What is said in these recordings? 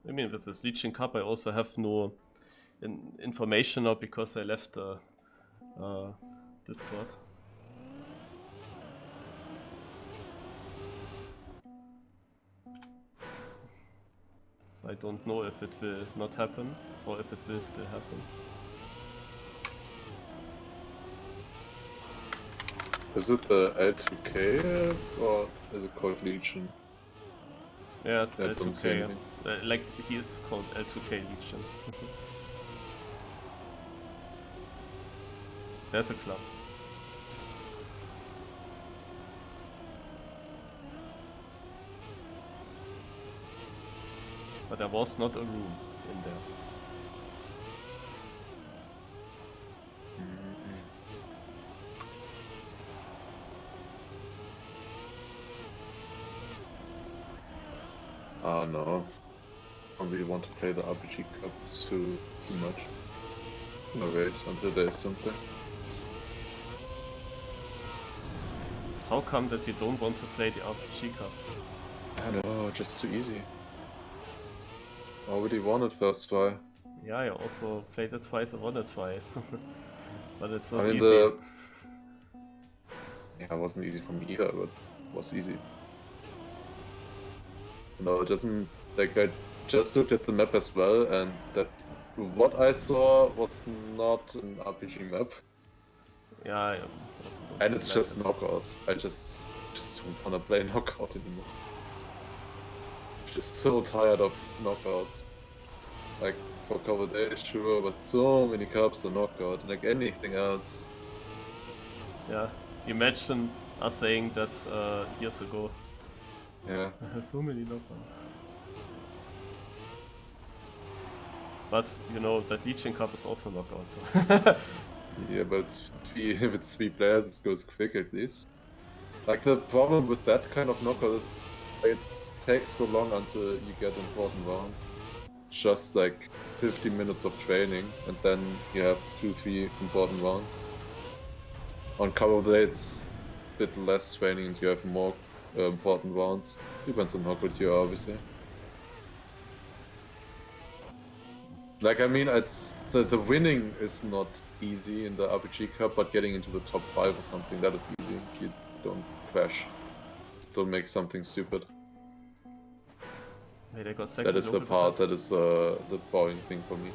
I mean, with this Legion Cup, I also have no information now because I left Discord. So I don't know if it will not happen or if it will still happen. Is it the L2K or is it called Legion? Yeah, it's I don't see L2K. anything. Like, he is called L2K Legion. There's a club. But there was not a room in there. Ah, no. I don't really want to play the RPG Cup. It's too much. No, wait until there's something. How come that you don't want to play the RPG Cup? I know, just too easy. I already won it first try. Yeah, I also played it twice and won it twice. But it's not I mean, easy. Yeah, it wasn't easy for me either, but it was easy. No, it doesn't. Like, I just looked at the map as well, and that what I saw was not an RPG map. Yeah, I also don't And it's like just it. knockout. I just don't wanna play knockout anymore. Just so tired of knockouts. Like, for KOed, sure, but so many cups are knockout, like anything else. Yeah, imagine us saying that years ago. Yeah. So many knockouts. But you know that Legion Cup is also knockout. So. Yeah, but it's if it's 3 players, it goes quick at least. Like, the problem with that kind of knockout is it takes so long until you get important rounds. Just like 15 minutes of training, and then you have 2-3 important rounds. On KOed, it's a bit less training and you have more important rounds. Depends on how good you are, obviously. Like, I mean, it's the winning is not easy in the RPG Cup, but getting into the top 5 or something, that is easy. You don't crash. Don't make something stupid. Hey, they got second That is the global part cut. that is the boring thing for me.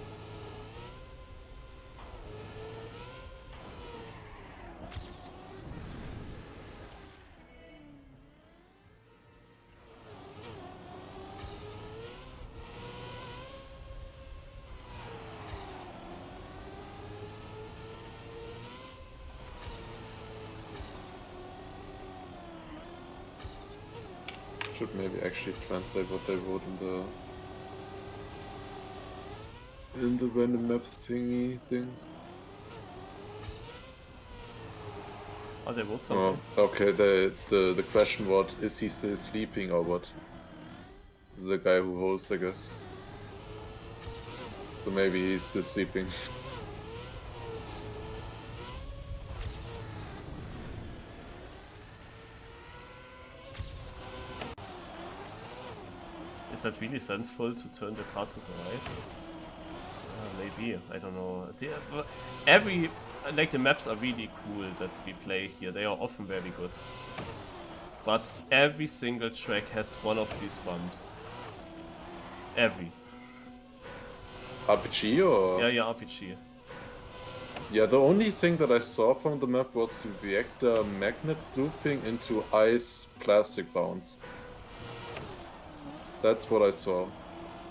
Should maybe actually translate what they wrote in the random map thingy thing. Oh, they wrote something. Oh, okay. The question was, is he still sleeping or what? The guy who hosts, I guess. So maybe he's still sleeping. Is that really sensible to turn the card to the right? Maybe, I don't know. The maps are really cool that we play here. They are often very good. But every single track has one of these bumps. Every. RPG or? Yeah, RPG. Yeah, the only thing that I saw from the map was the reactor magnet looping into ice plastic bounce. That's what I saw.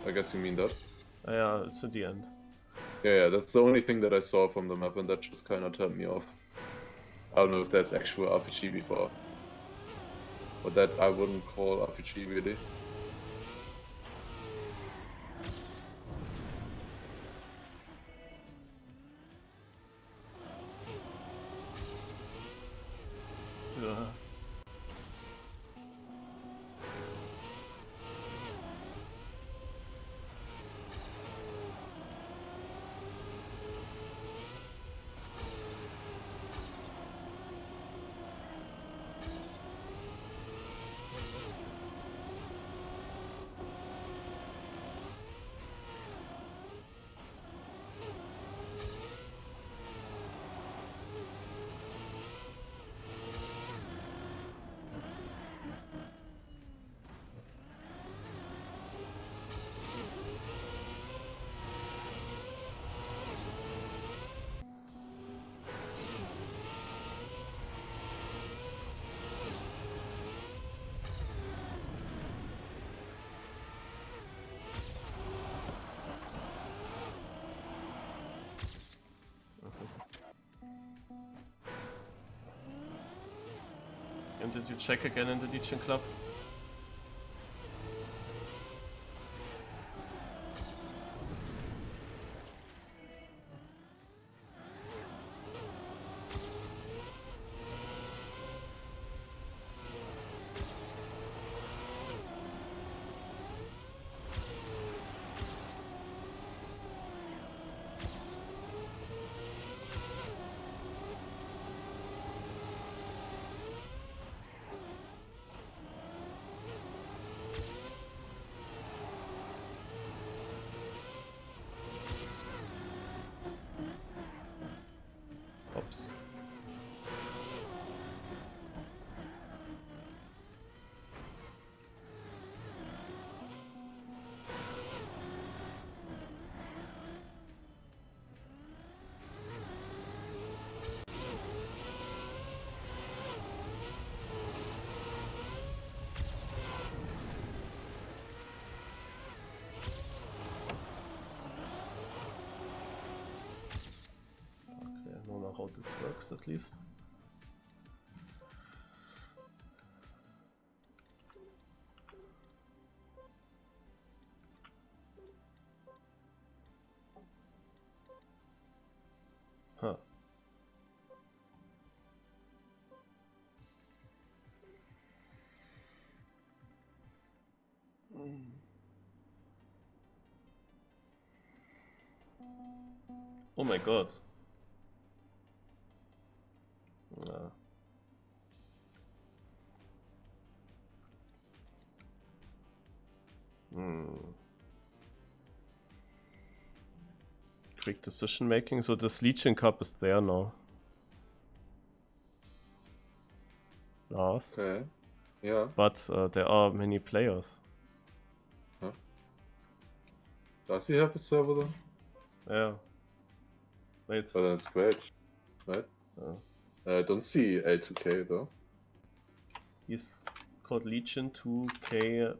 I guess you mean that? Yeah, it's at the end. Yeah, that's the only thing that I saw from the map, and that just kind of turned me off. I don't know if there's actual RPG before. But that I wouldn't call RPG really. Yeah. Did you check again in the Legion Club? Oops. I don't know how this works at least. Huh. Oh my god. No. Quick decision making. So this Legion Cup is there now. Lars. Okay. Yeah. But there are many players. Huh? Does he have a server then? Yeah. Wait. Oh, that's great. Right? I don't see A2K though. He's called Legion 2KYT.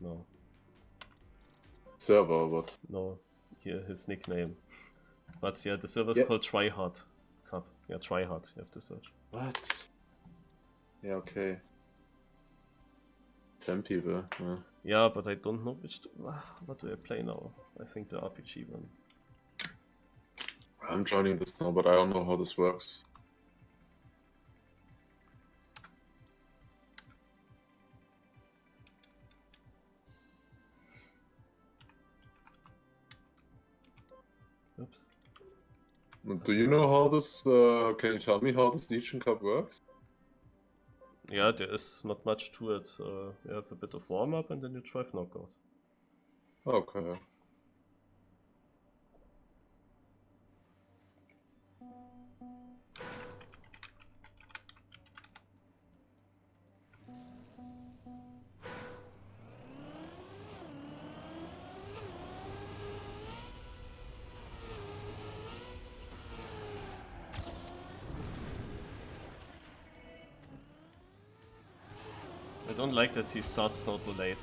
No. Server or what? No. Here, his nickname. But yeah, the server is Yeah. called Tryhard Cup. Yeah, Tryhard. You have to search. What? Yeah, okay. 10 people. Yeah. Yeah, but I don't know which. What do I play now? I think the RPG one. I'm joining this now, but I don't know how this works. Oops. Do you know how this, can you tell me how this Legion Cup works? Yeah, there is not much to it. You have a bit of warm-up and then you drive knockout. Okay. I don't like that he starts now so late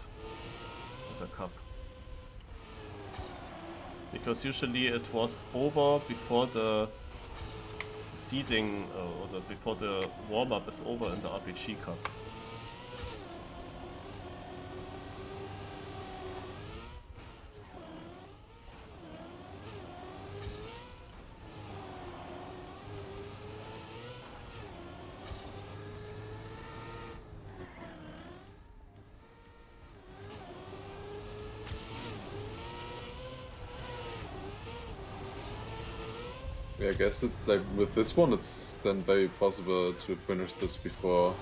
with a cup. Because usually it was over before the seeding or before the warm-up is over in the RPG Cup. Yeah, I guess it, like with this one, it's then very possible to finish this before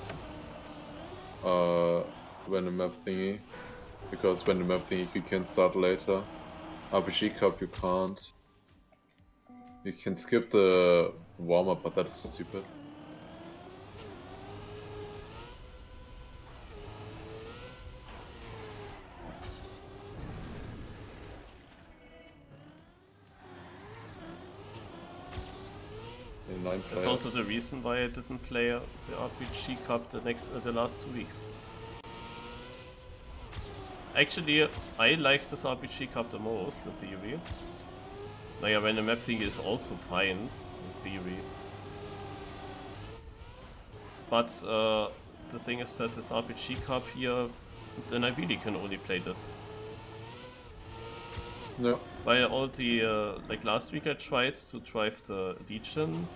random map thingy, because random map thingy you can start later. RPG Cup you can't. You can skip the warm up, but that is stupid. That's also the reason why I didn't play the RPG Cup the last 2 weeks. Actually, I like this RPG Cup the most, in theory. Naja, when the map thing is also fine, in theory. But the thing is that this RPG Cup here, then I really can only play this. No. By all the, like last week I tried to drive the Legion,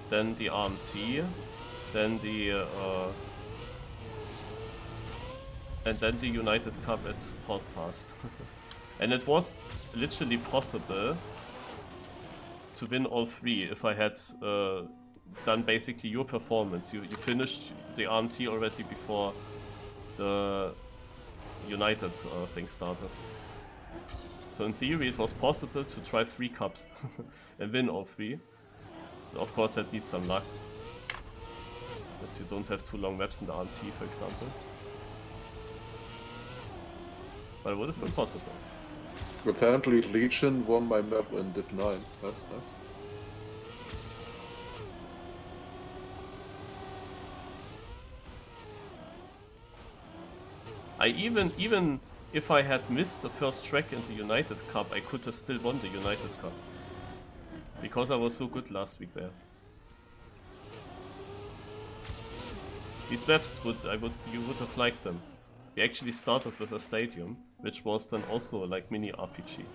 then the RMT, then the, and then the United Cup at Hot Pass. And it was literally possible to win all three if I had done basically your performance. You finished the RMT already before the United thing started. So in theory it was possible to try 3 cups and win all 3. Of course that needs some luck. But you don't have too long maps in the RMT, for example. But it would have been possible. Apparently Legion won my map in Div 9. That's nice. Even if I had missed the first track into United Cup, I could have still won the United Cup. Because I was so good last week there. These maps you would have liked them. We actually started with a stadium, which was then also like MiniRPG.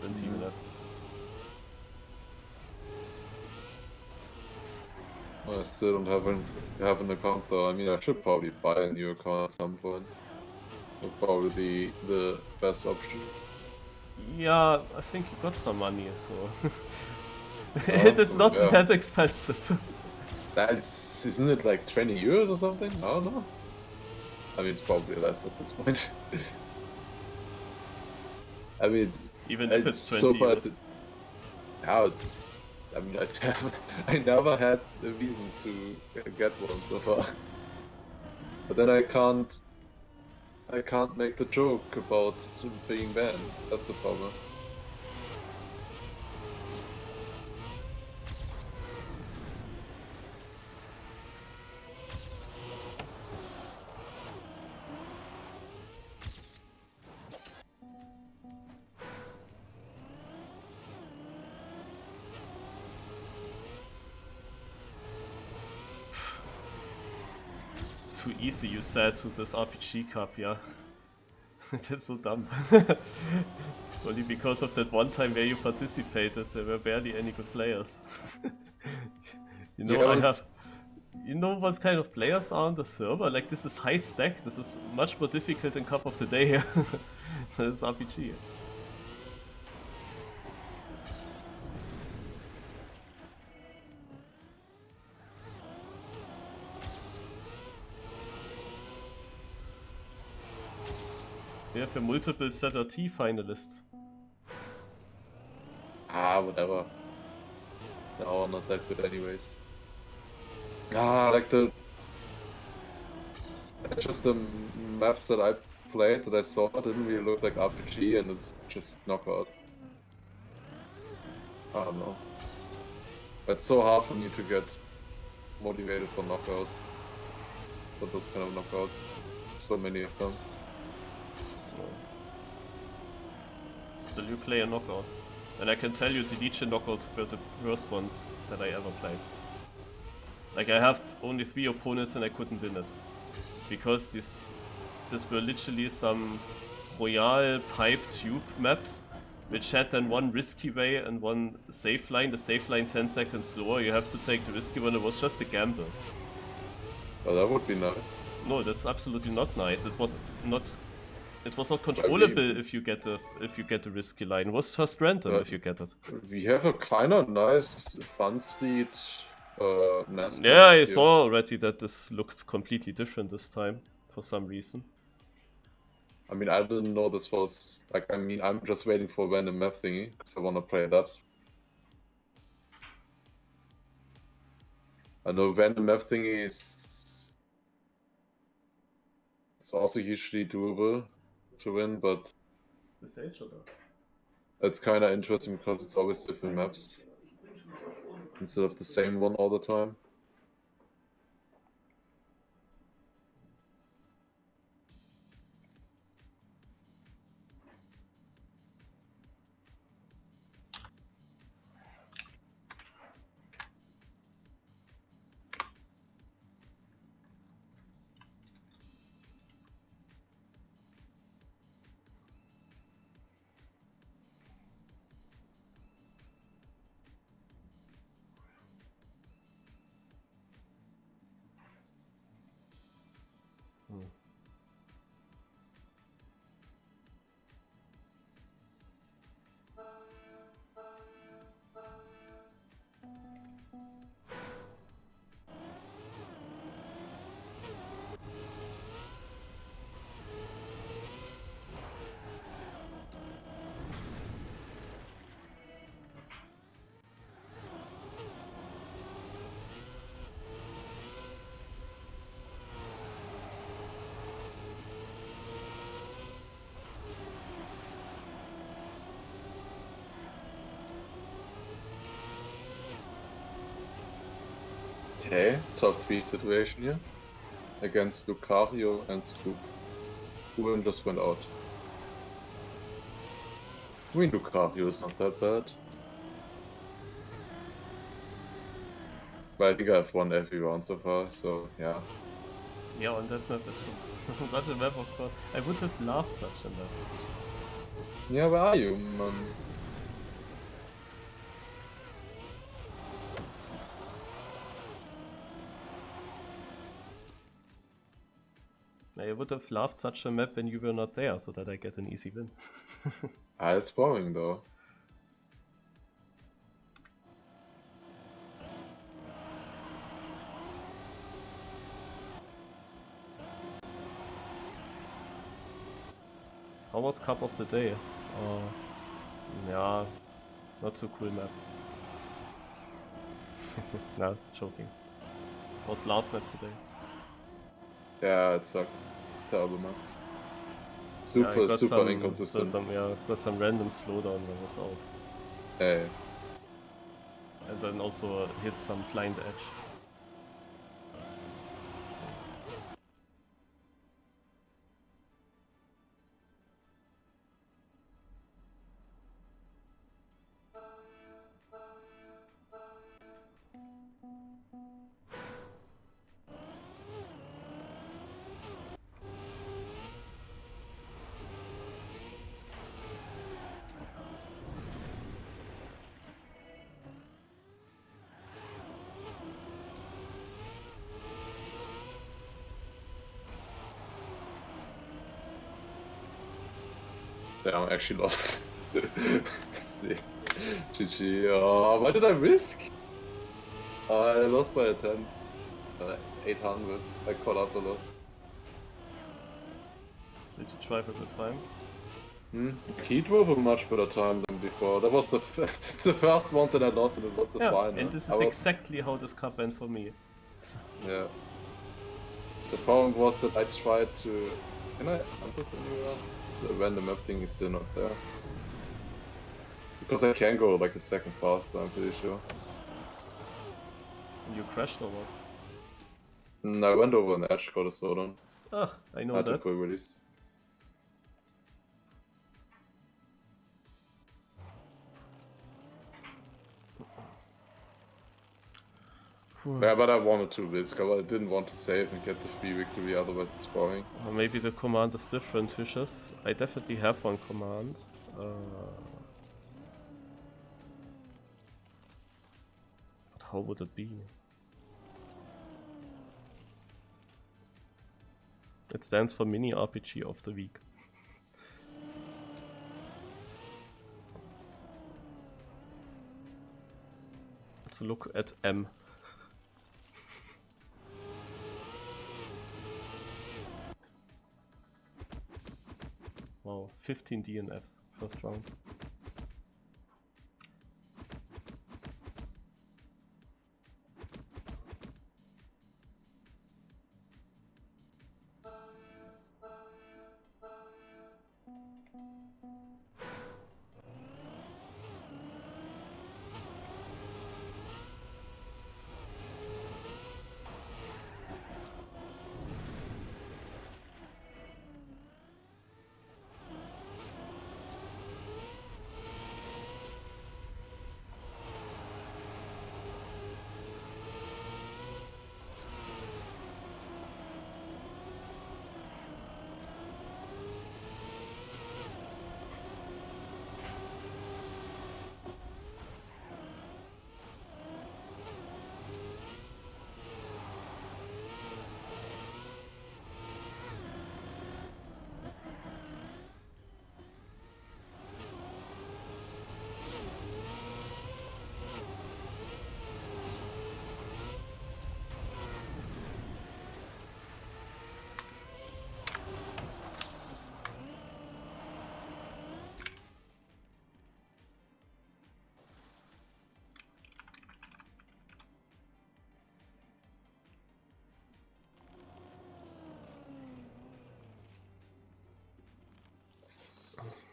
Than Team Lab. I still don't have an account though. I mean, I should probably buy a new account at some point. Would probably be the best option. Yeah, I think you got some money, so it is not that expensive. Isn't it like 20 euros or something? I don't know. I mean, it's probably less at this point. I mean, even if it's 20 so far, euros. Now it's. I mean, I never had a reason to get one so far. But then I can't make the joke about being banned. That's the problem. Too easy, you said, to this RPG Cup, yeah. That's so dumb. Only because of that one time where you participated, there were barely any good players. You know, Yeah, you know what kind of players are on the server? Like, this is high stack, this is much more difficult than Cup of the Day here. It's RPG. We have a multiple ZRT finalists. Whatever. No, not that good anyways. Like just the maps that I played that I saw didn't really look like RPG, and it's just Knockout. I don't know. It's so hard for me to get motivated for knockouts. For those kind of knockouts. So many of them. Still, you play a knockout. And I can tell you the Legion knockouts were the worst ones that I ever played. Like, I have only 3 opponents and I couldn't win it. Because this were literally some Royale pipe tube maps, which had then one risky way and one safe line. The safe line 10 seconds slower, you have to take the risky one. It was just a gamble. Oh, that would be nice. No, that's absolutely not nice. It was not controllable if you get a risky line. It was just random if you get it. We have a kind of nice fun speed NASCAR. Yeah, I saw already that this looked completely different this time for some reason. I mean, I didn't know this was like. I mean, I'm just waiting for random map thingy because I want to play that. I know random map thingy is. It's also usually doable to win, but it's kind of interesting because it's always different maps instead of the same one all the time. Okay, top 3 situation here. Against Lucario and Scoop. Who just went out. I mean, Lucario is not that bad. But I think I've won every round so far, so yeah. Yeah, on that map it's such a map, of course. I would have loved such a map. Yeah, where are you, man? I would have loved such a map when you were not there, so that I get an easy win. Ah, it's boring though. How was Cup of the Day? Yeah, not so cool map. No, joking. Was last map today. Yeah, it sucked. Terrible, man. Yeah, I Super got inconsistent. got some random slowdown when I was out. Hey. And then also hit some blind edge. Yeah, I'm actually lost. Let's see. GG. Oh, what did I risk? I lost by a 10. 800. I caught up a lot. Did you try for good time? He drove a much better time than before. That was the it's the first one that I lost and it was the final. And this is exactly how this cup went for me. Yeah. The problem was that I tried to... Can I unput anywhere? The random map thing is still not there. Because I can go like a second faster, I'm pretty sure. You crashed or what? I went over an edge, got a slowdown. Ah, I know Had to that. full release. Yeah, but I wanted to risk. I didn't want to save and get the free victory, otherwise it's boring. Or maybe the command is different, Fishes. I definitely have one command. But how would it be? It stands for MiniRPG of the week. So look at M. Wow, 15 DNFs first round.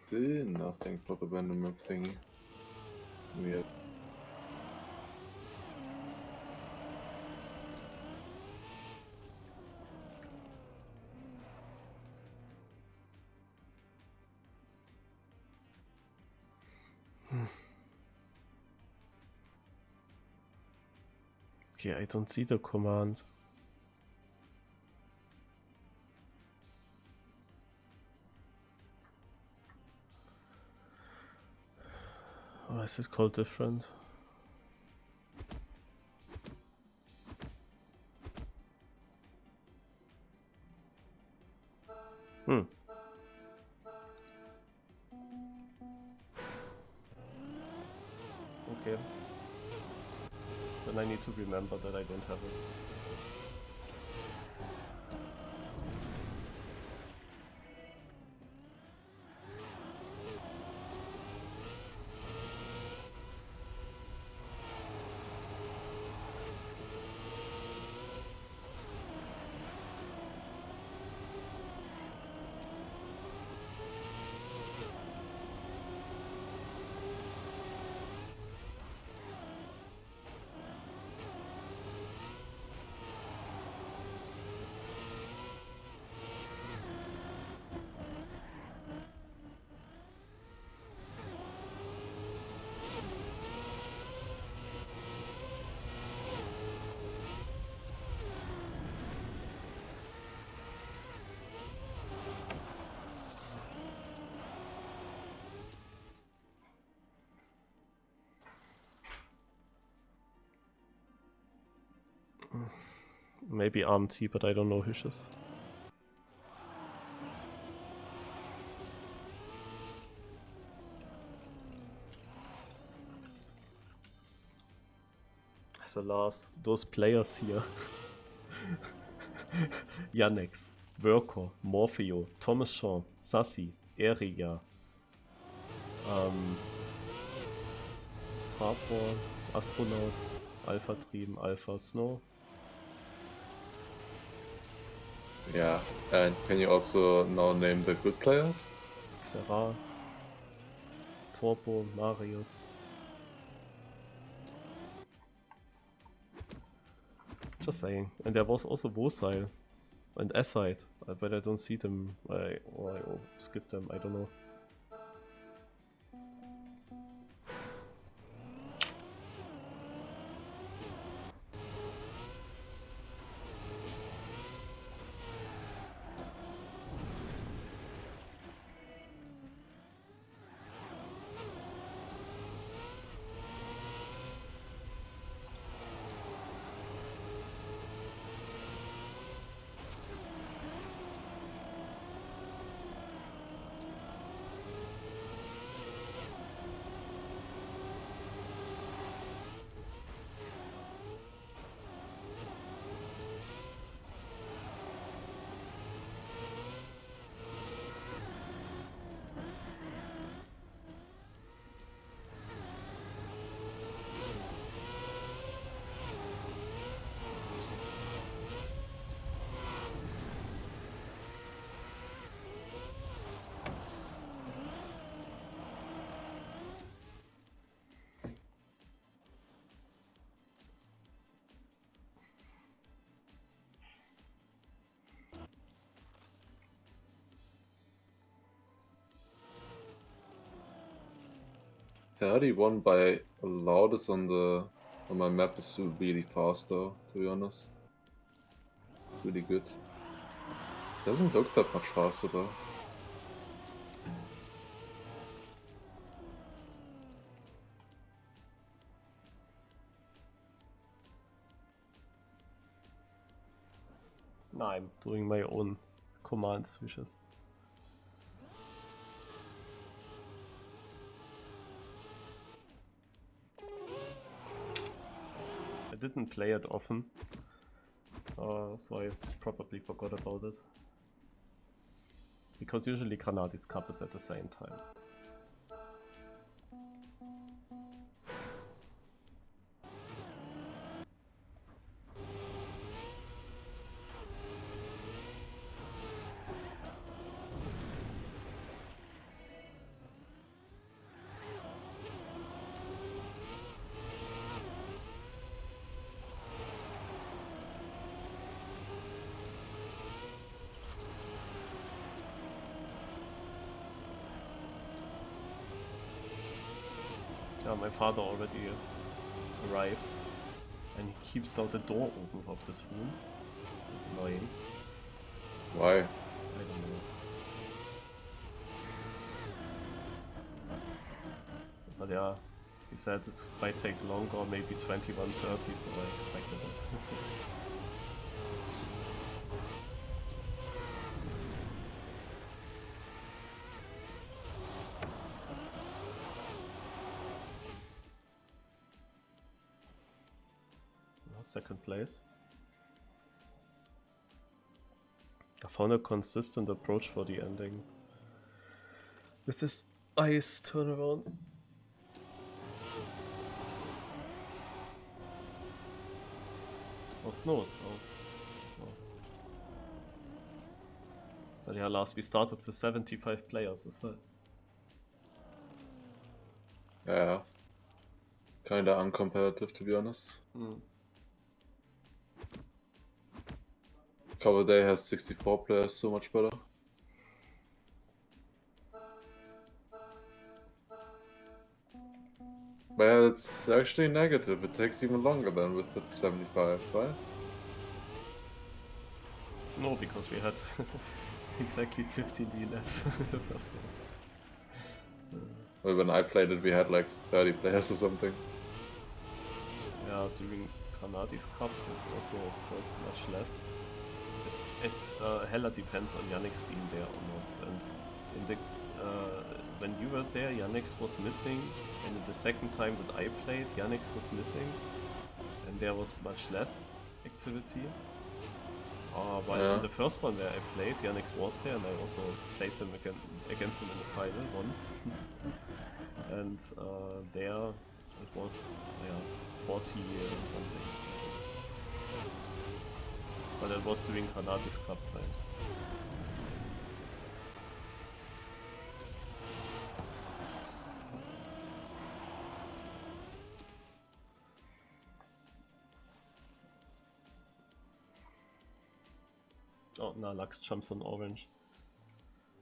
Still nothing for the random map thingy. Weird. Okay, I don't see the command. Or is it called different? Okay. Then I need to remember that I don't have it. Maybe RMT, but I don't know Hishes. As a last, those players here. Yannex, Worker, Morpheo, Thomas Shaw, Sassy, Eriga, Tarpor, Astronaut, Alpha Trieben, Alpha Snow. Yeah, and can you also now name the good players? Xera, Torpo, Marius. Just saying. And there was also Vosile and Aside, but I don't see them. I skipped them, I don't know. Yeah, the one by loudest on my map is really fast though, to be honest. Really good. Doesn't look that much faster though. No, I'm doing my own command switches. I didn't play it often, so I probably forgot about it. Because usually Granadi's Cup is at the same time. Yeah, my father already arrived, and he keeps now the door open of this room. It's annoying. Why? I don't know. But yeah, he said it might take longer, maybe 21:30, so I expected it. Second place. I found a consistent approach for the ending. With this ice turnaround. Oh, snows. Oh. But yeah, last we started with 75 players as well. Yeah. Kinda uncompetitive, to be honest. KOed has 64 players, so much better. But yeah, it's actually negative. It takes even longer than with the 75, right? No, because we had exactly 15 left the first one. Well, when I played it, we had like 30 players or something. Yeah, during Granadi's Cups is also, of course, much less. It's hella depends on Yannick's being there or not. And in the when you were there, Yannick's was missing, and in the second time that I played, Yannick's was missing, and there was much less activity. While in the first one where I played, Yannick's was there, and I also played him against him in the final one. And there it was 40 or something. But it was during Granadi's Cup times. Oh, Nalax jumps on orange.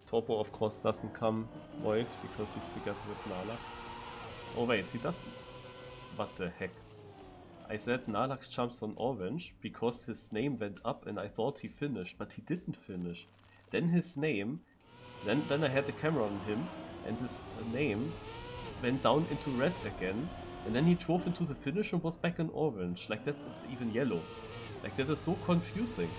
Topo, of course, doesn't come voice because he's together with Nalax. Oh wait, he doesn't. What the heck? I said Nalax jumps on orange because his name went up and I thought he finished, but he didn't finish. Then his name, then I had the camera on him and his name went down into red again, and then he drove into the finish and was back in orange, like that, even yellow. Like that is so confusing.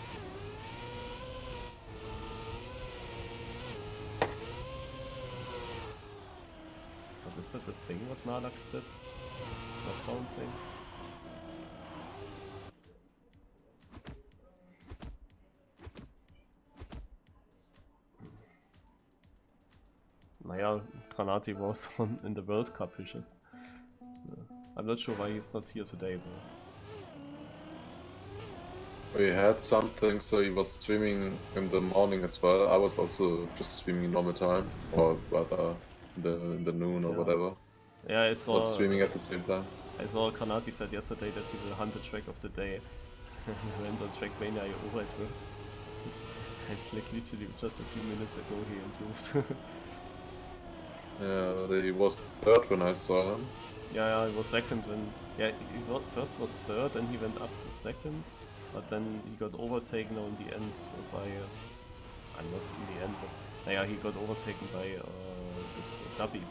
But is that the thing what Nalax did? Not bouncing? Naja, Granati was on in the World Cup wishes. I'm not sure why he's not here today though. We had something, so he was streaming in the morning as well. I was also just streaming normal time, or rather in the noon or whatever. Yeah, I saw. Not streaming at the same time. I saw Kanati said yesterday that he will hunt the track of the day. He went on Trackmania over it with. It's like literally just a few minutes ago he improved. Yeah, he was third when I saw him. Yeah, he was second when. Yeah, first was third, then he went up to second, but then he got overtaken in the end by. I'm not in the end, but yeah, he got overtaken by this Dubby.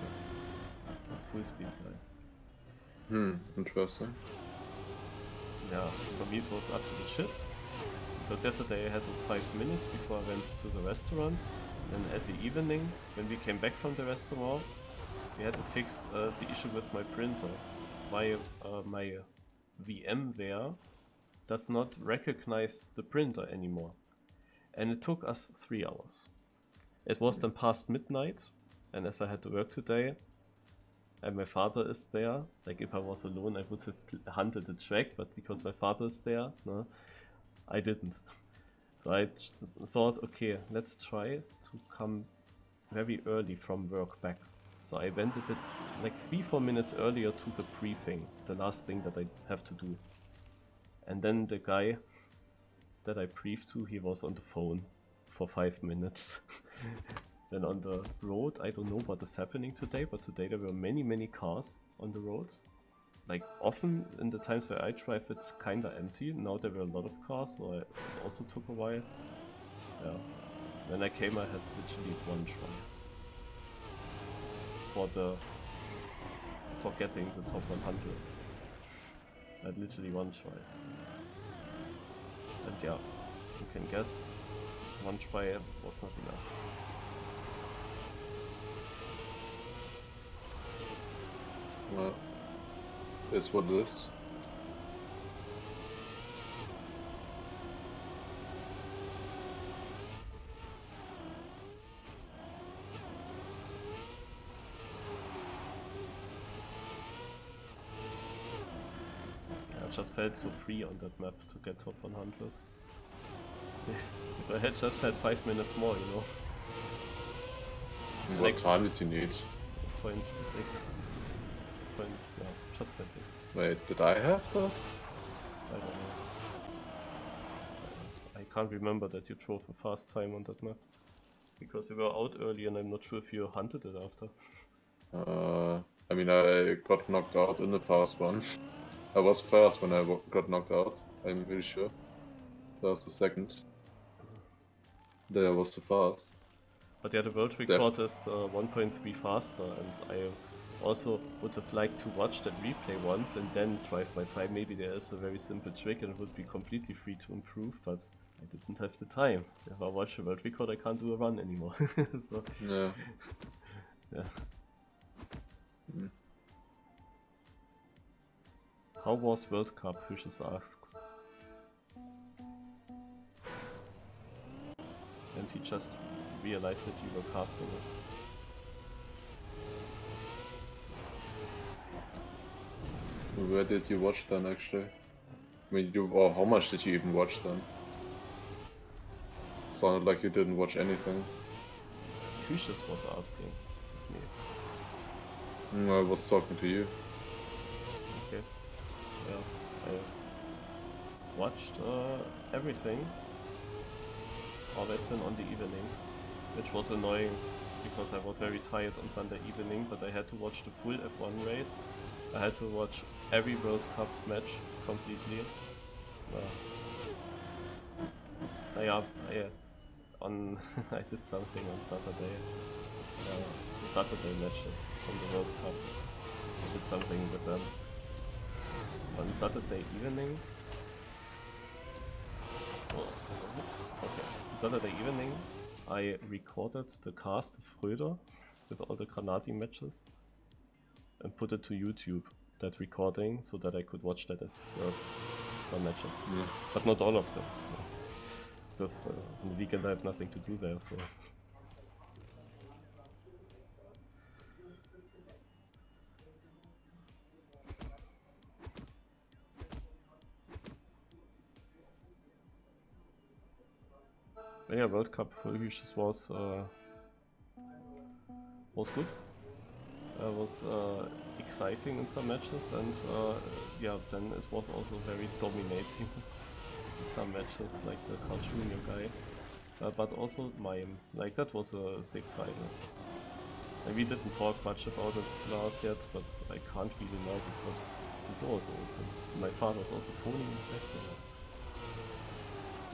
That's full speed guy. Interesting. Yeah, for me it was absolute shit. Because yesterday I had those 5 minutes before I went to the restaurant. And at the evening, when we came back from the restaurant, we had to fix the issue with my printer. My VMware does not recognize the printer anymore. And it took us 3 hours. It was then past midnight, and as I had to work today, and my father is there, like if I was alone I would have hunted the track, but because my father is there, no, I didn't. So I thought, okay, let's try to come very early from work back. So I went a bit, like 3-4 minutes earlier to the briefing, the last thing that I have to do. And then the guy that I briefed to, he was on the phone for 5 minutes. Then on the road, I don't know what is happening today, but today there were many cars on the roads. Like often in the times where I drive it's kinda empty. Now there were a lot of cars, so it also took a while. Yeah. When I came I had literally one try. For getting the top 100. I had literally one try. And yeah, you can guess, one try was not enough. Well, it's what it is. I just felt so free on that map to get top 100. If I had just had 5 minutes more, you know. What time did you need? 0.6. Yeah, just 0.6. Wait, did I have that? I don't know. I can't remember that you drove a fast time on that map. Because you were out early and I'm not sure if you hunted it after. I mean, I got knocked out in the past one. I was first when I got knocked out, I'm really sure. That was the second. There I was too fast. But yeah, the world record is 1.3 faster, and I also would have liked to watch that replay once and then drive my time. Maybe there is a very simple trick and it would be completely free to improve, but I didn't have the time. If I watch a world record, I can't do a run anymore. So, Yeah. yeah. Mm. How was World Cup? Hushes asks. And he just realized that you were casting it. Where did you watch then, actually? I mean, or how much did you even watch then? Sounded like you didn't watch anything. Hushes was asking me. I was talking to you. Okay. Yeah, I watched everything. Always then on the evenings, which was annoying because I was very tired on Sunday evening, but I had to watch the full F1 race. I had to watch every World Cup match completely. I did something on Saturday. The Saturday matches from the World Cup. I did something with them. On Saturday evening. Saturday evening, I recorded the cast of Fröder with all the Granati matches and put it to YouTube, that recording, so that I could watch that at work, some matches. Yeah. But not all of them. Because on the weekend I have nothing to do there, so... But yeah, World Cup for Hushes was good. Was exciting in some matches, and yeah, then it was also very dominating in some matches, like the Cartoonio guy. But also Mime, like that was a sick final. And we didn't talk much about it last yet, but I can't really now because the door is open. My father's also phoning me back there.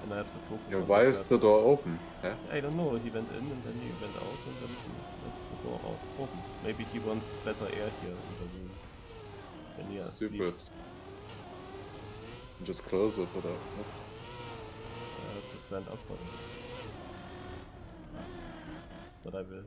And I have to focus on Why this is map. the door open? Yeah? I don't know, he went in and then he went out and then he left the door out open. Maybe he wants better air here in the room. When he Stupid. sleeps. Just close it, or what? I have to stand up for him. But I will.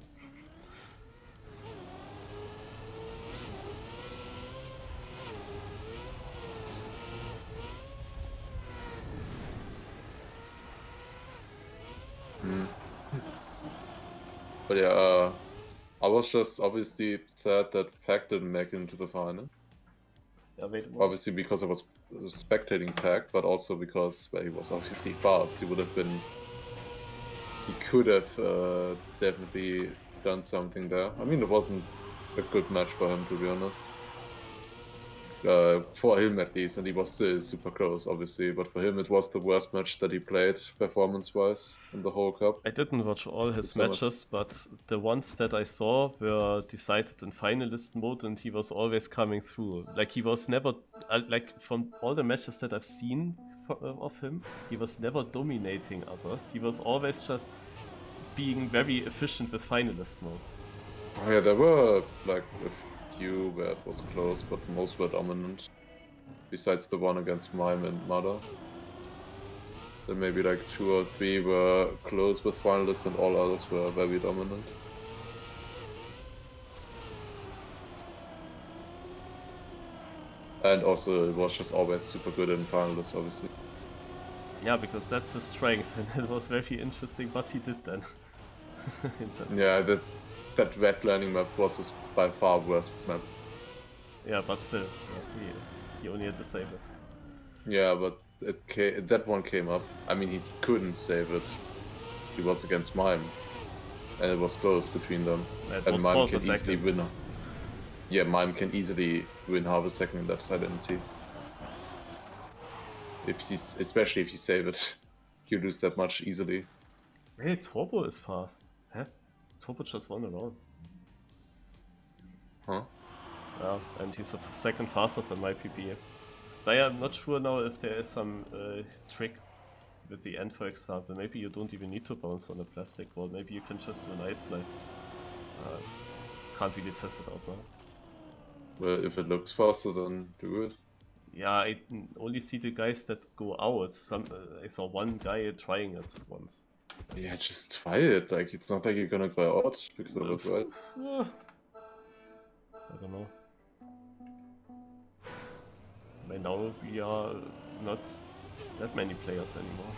But yeah, I was just obviously sad that Pack didn't make it into the final. Yeah, wait, what? Obviously because I was spectating Pack, but also because he was obviously fast. He would have been... He could have definitely done something there. I mean, it wasn't a good match for him, to be honest. For him at least, and he was still super close, obviously. But for him, it was the worst match that he played performance-wise in the whole cup. I didn't watch all his So much- matches, but the ones that I saw were decided in finalist mode, and he was always coming through. Like he was never, like from all the matches that I've seen of him, he was never dominating others. He was always just being very efficient with finalist modes. Oh, yeah, there were like a few where it was close, but most were dominant. Besides the one against Mime and Mother. Then maybe like 2 or 3 were close with finalists and all others were very dominant. And also it was just always super good in finalists, obviously. Yeah, because that's his strength, and it was very interesting what he did then. Yeah, that red landing map was his by far worst map. Yeah, but still, yeah, he only had to save it. Yeah, but that one came up. I mean, he couldn't save it. He was against Mime. And it was close between them. It And was Mime half a can easily second. win. Yeah, Mime can easily win half a second in that identity. Especially if you save it, you lose that much easily. Hey, Turbo is fast. Huh? Turbo just won a round. Huh? Yeah, and he's a second faster than my PB. But I'm not sure now if there is some trick with the end, for example. Maybe you don't even need to bounce on a plastic wall. Maybe you can just do an ice slide. Can't really test it out now. Well, if it looks faster, then do it. Yeah, I only see the guys that go out. I saw one guy trying it once. Yeah, just try it. Like, it's not like you're gonna go out because of it, right? I don't know. By now we are not that many players anymore.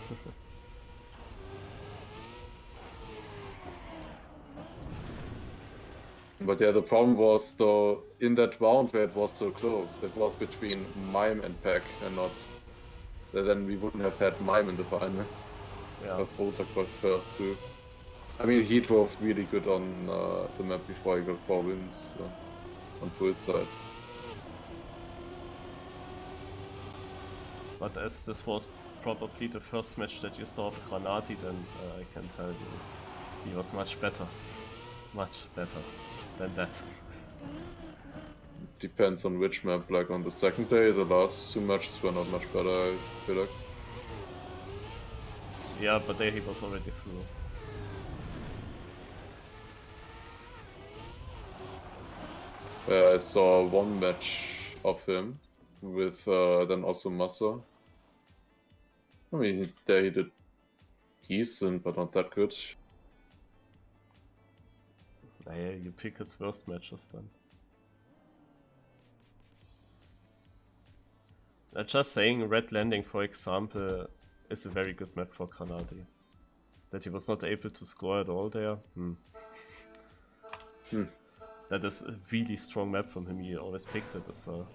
But yeah, the problem was though in that round where it was so close, it was between Mime and Pack and not. Then we wouldn't have had Mime in the final. Yeah. Because Rotak got first through. I mean, he drove really good on the map before he got 4 wins on Pull's side. But as this was probably the first match that you saw of Granati, then I can tell you he was much better. Much better than that. Depends on which map. Like on the second day, the last 2 matches were not much better, I feel like. Yeah, but there he was already through. I saw one match of him with then also Massa. I mean, there he did decent, but not that good. Yeah, you pick his worst matches then. Just saying, Red Landing, for example, is a very good map for Granati. That he was not able to score at all there. That is a really strong map from him. He always picked it as well.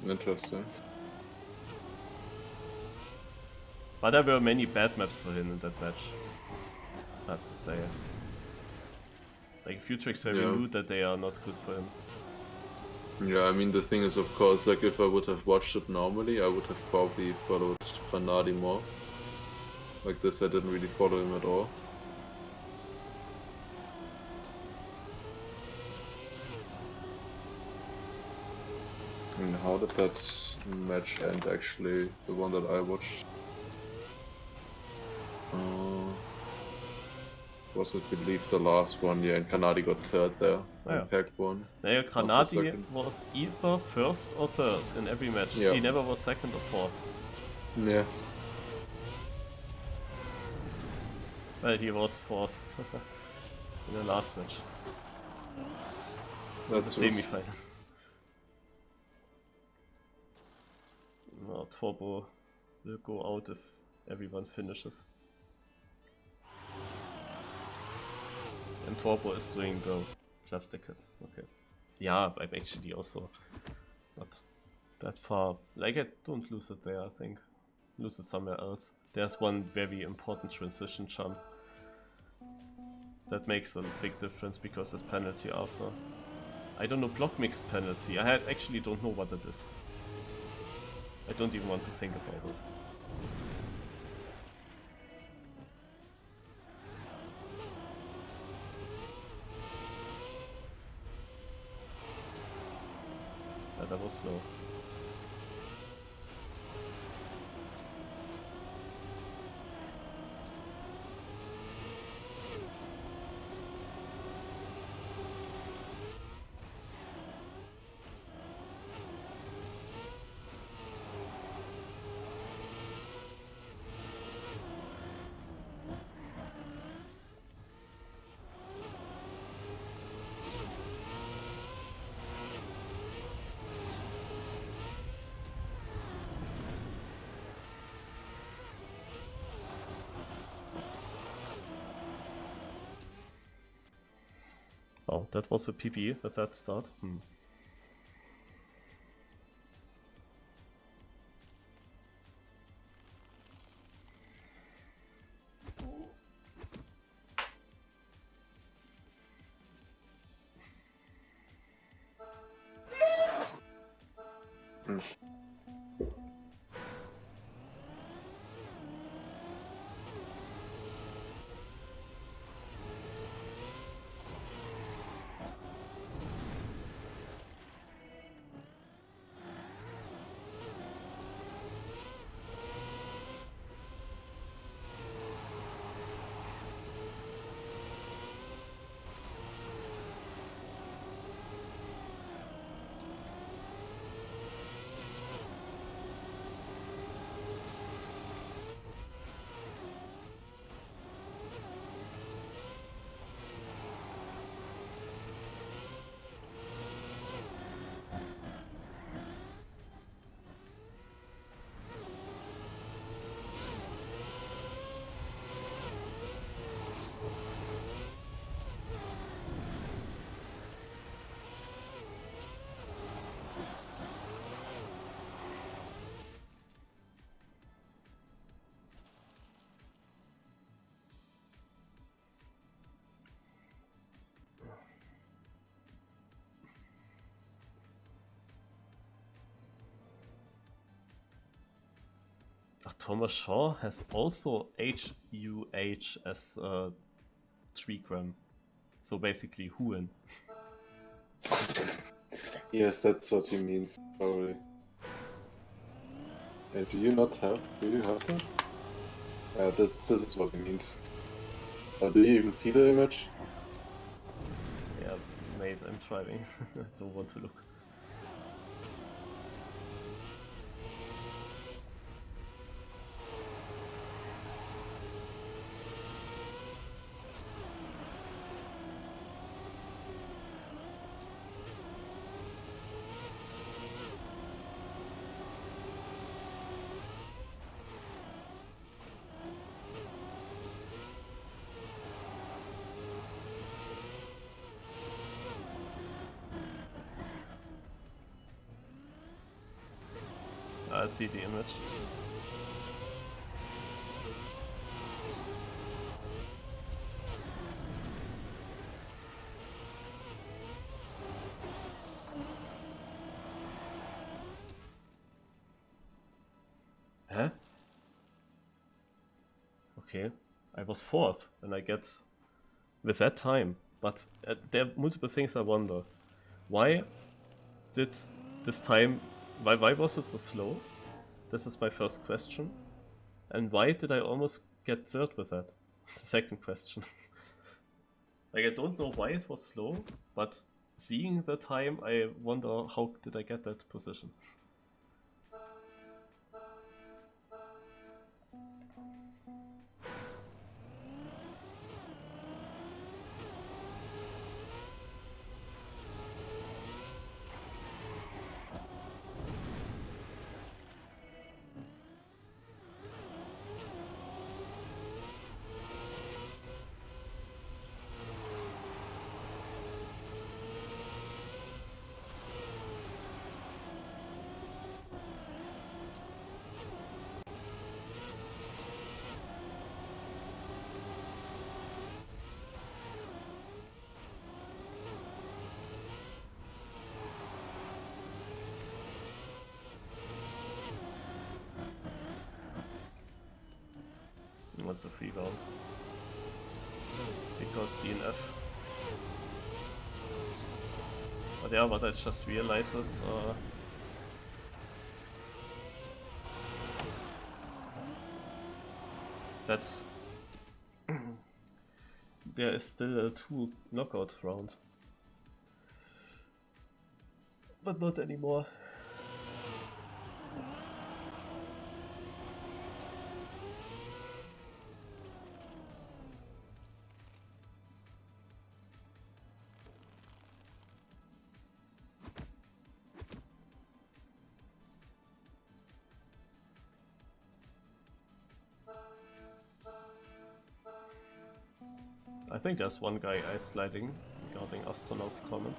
Interesting. But there were many bad maps for him in that match, I have to say. Like, a few tricks where we knew that they are not good for him. Yeah, I mean, the thing is, of course, like, if I would have watched it normally, I would have probably followed Fanadi more. Like this, I didn't really follow him at all. And how did that match end, actually? The one that I watched? Was it, I believe, the last one? Yeah, and Kanadi got third there. And Pack won. Yeah, Granati was either first or third in every match. Yeah. He never was second or fourth. Yeah. Well, he was fourth in the last match. That's the semi-final. No, Turbo will go out if everyone finishes. And Turbo is doing the plastic hit. Okay. Yeah, I'm actually also not that far. Like, I don't lose it there, I think. Lose it somewhere else. There's one very important transition jump that makes a big difference because there's penalty after. I don't know, block mixed penalty. I actually don't know what it is. I don't even want to think about it. That was slow. Oh, that was a PB at that start. Thomas Shaw has also HUH as trigram. So basically Huan. Yes, that's what he means, probably. Do you not have? Do you have that? This is what he means. Do you even see the image? Yeah, mate, I'm trying. I don't want to look. I see the image. Huh? Okay, I was fourth and I get with that time, but there are multiple things I wonder. Why did this time, why was it so slow? This is my first question. And why did I almost get third with that? The second question. Like, I don't know why it was slow, but seeing the time, I wonder how did I get that position. it's a free round. Because DNF. But yeah, what I just realized is that's there is still a 2 knockout round. But not anymore. I think there's one guy ice sliding regarding Astronaut's comment.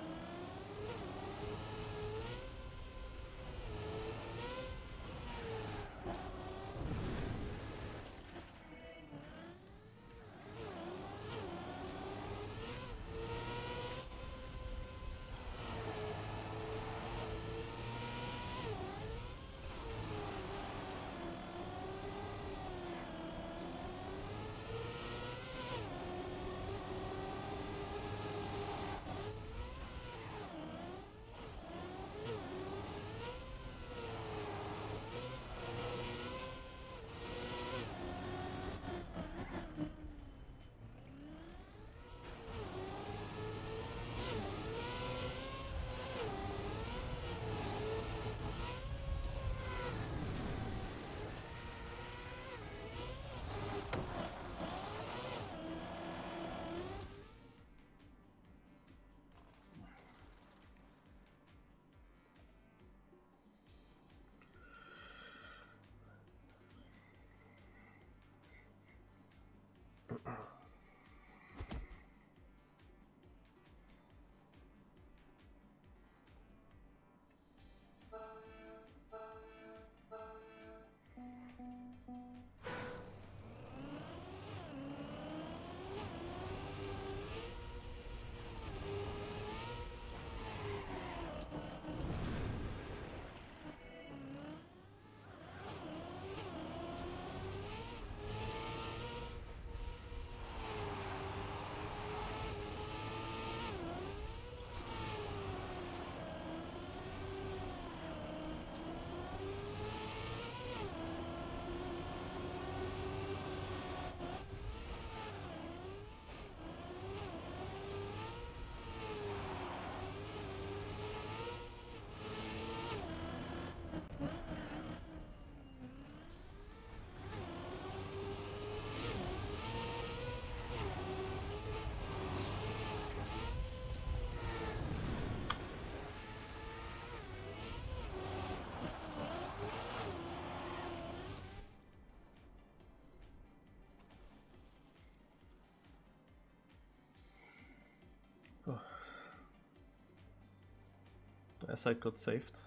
As I got saved.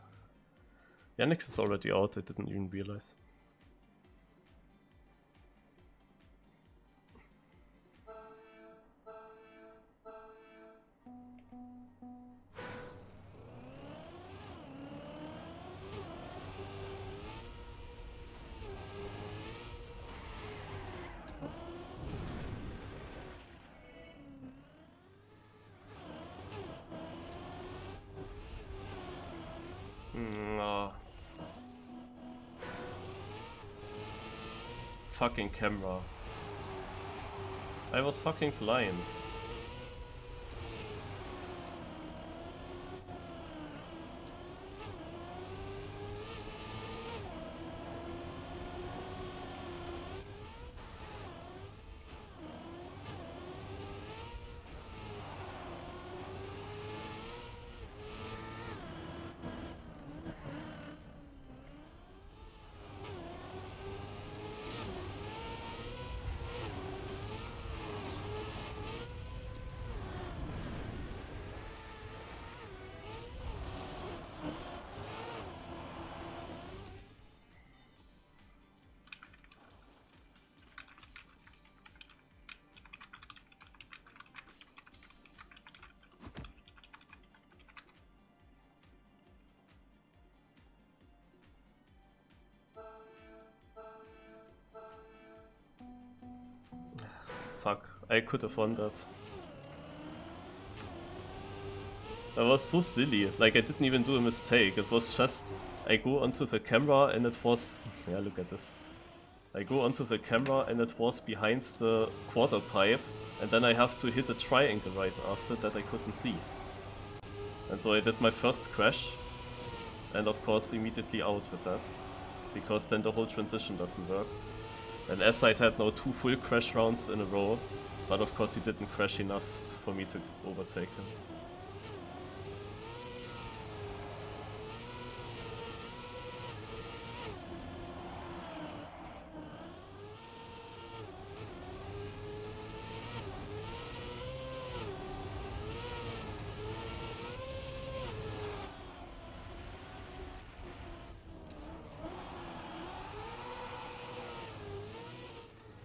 Yannick is already out, I didn't even realize. Fucking camera. I was fucking blind. fuck, I could have won that. That was so silly, like I didn't even do a mistake, it was just, I go onto the camera and it was, yeah look at this. I go onto the camera and it was behind the quarter pipe, and then I have to hit a triangle right after that I couldn't see. And so I did my first crash, and of course immediately out with that, because then the whole transition doesn't work. And S-Side had now 2 full crash rounds in a row, but of course he didn't crash enough for me to overtake him.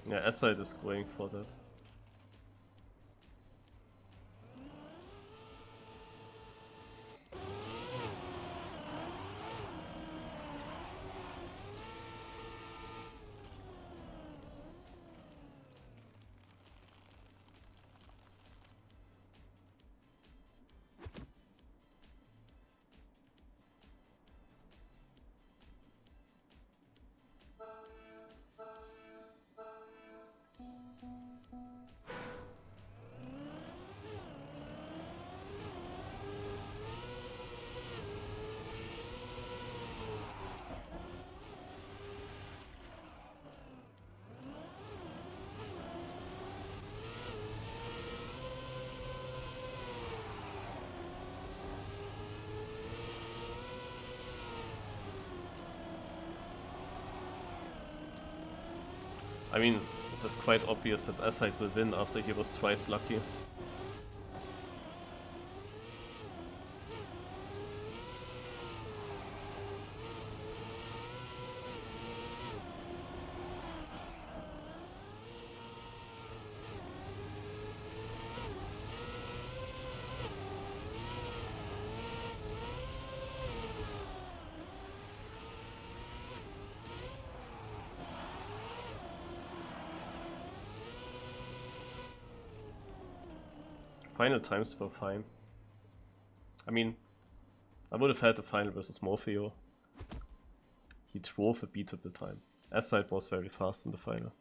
Yeah, S-Side is going for that. I mean, it is quite obvious that S-Side will win after he was twice lucky. Final times were fine. I mean, I would have had the final versus Morpheo. He drove a beatable time. S-Side was very fast in the final.